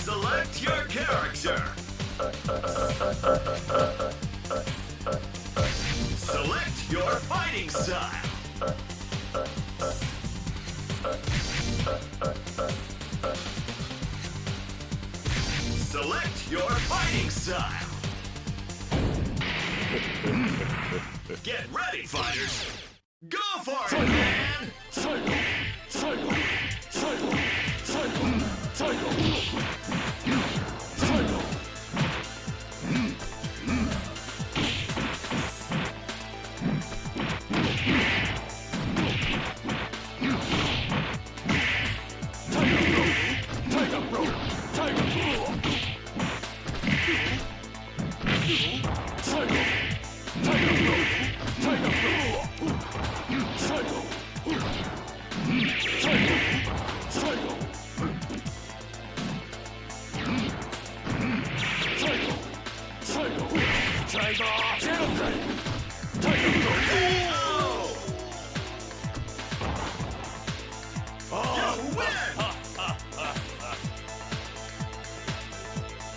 Select your character. Select your fighting style. Select your fighting style. Get ready, fighters. Go for it, man!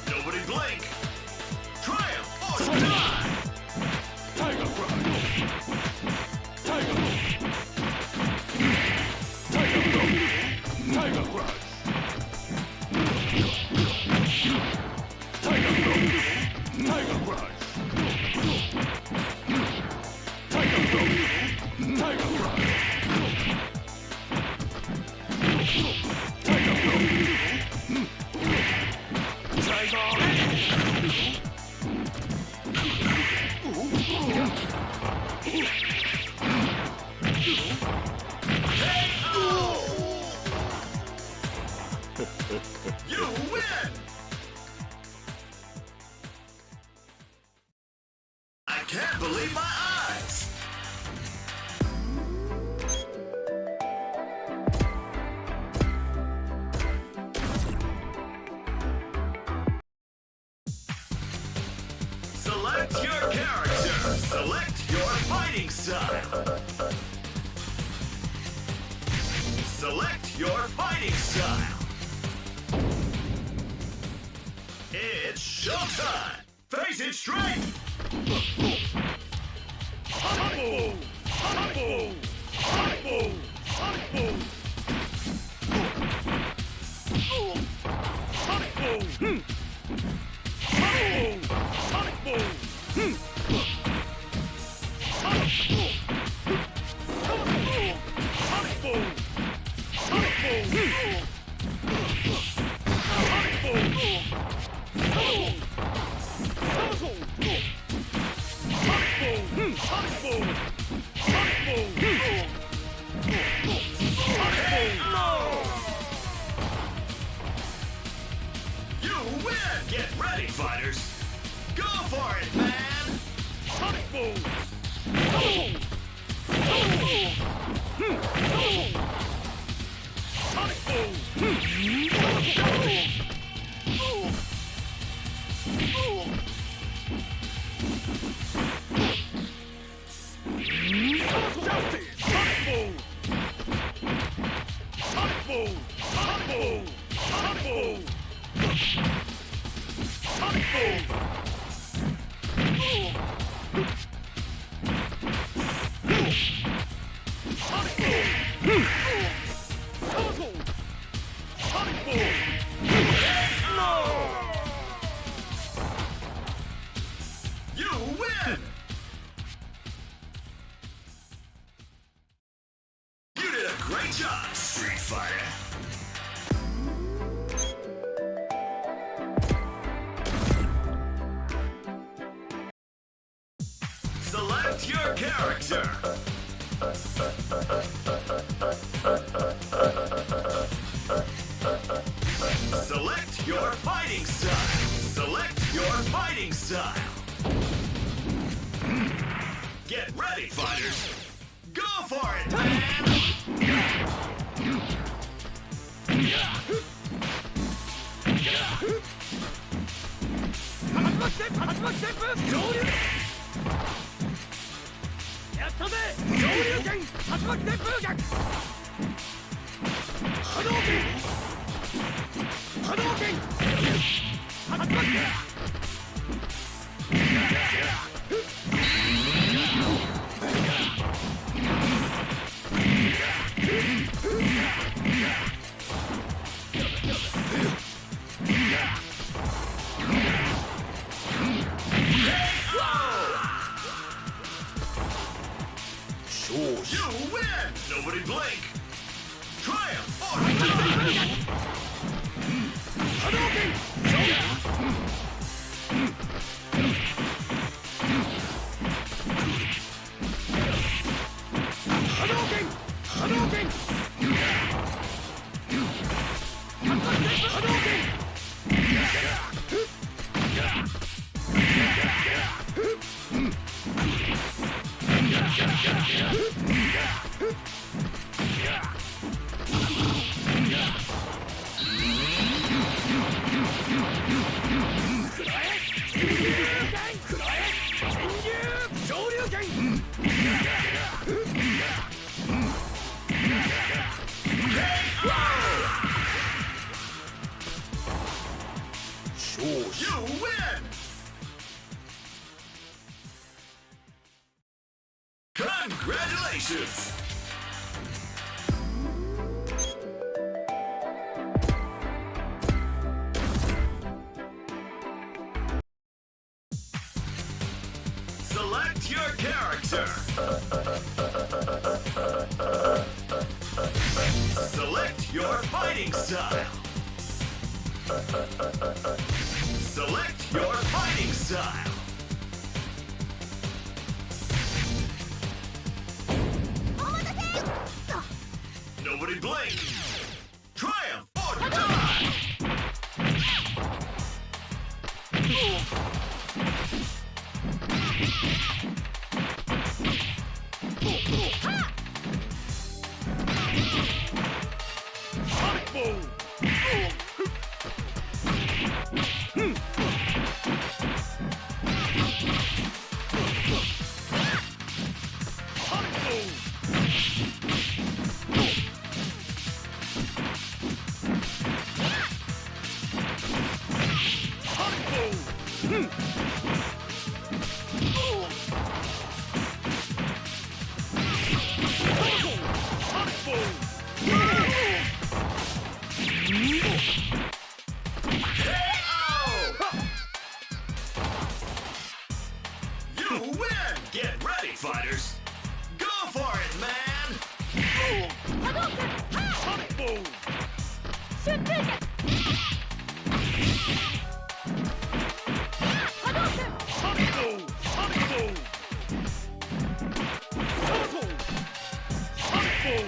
Nobody blink. Triumph or die. Tiger Crush. Tiger Crush. Tiger Crush. Tiger Crush. Tiger Crush. Tiger Crush. Tiger Crush. Tiger Crush. You win! I can't believe my eyes! Select your character. Select your fighting style. Select your fighting style. It's showtime! Face it straight! Sonic Boom! Sonic Boom! Sonic Boom! Sonic Boom! Sonic Boom! Sonic Boom! Sonic Boom! Sonic Boom! Sonic Boom! Sonic Boom! Sonic Boom! fighters. Go for it, man! Sonic Boom! Sonic Boom! You win! You did a great job, Street Fighter. Select your character. Select your fighting style. Select your fighting style. Get ready, fighters. Go for it, man! You win! Nobody blink! Triumph or die! You win! Congratulations! Select your character. Select your fighting style. Select your fighting style. Nobody blink. Triumph or die. Sonic Boom. Get ready, fighters! Go for it, man! Sonic Boom! Sonic Boom! Sonic Boom! Sonic Boom! Sonic Boom!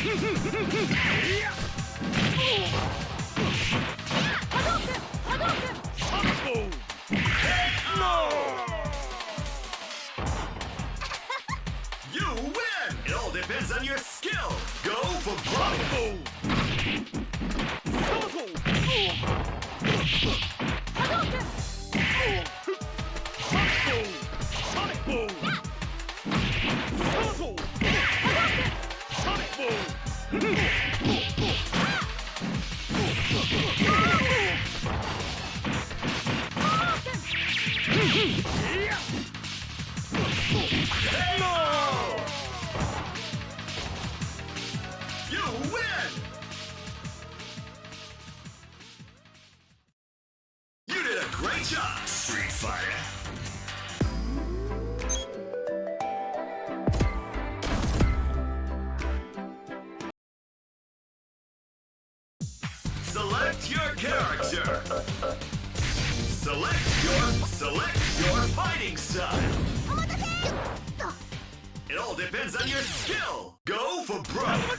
You win! It all depends on your skill. Go for broke. You win! You did a great job, Street Fighter. Select your character. Select your fighting style. It all depends on your skill. Go for broke.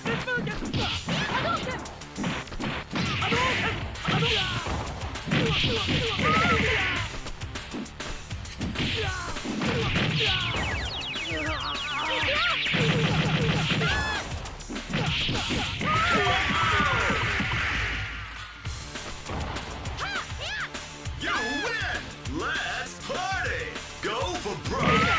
You win! Let's party! Go for broke!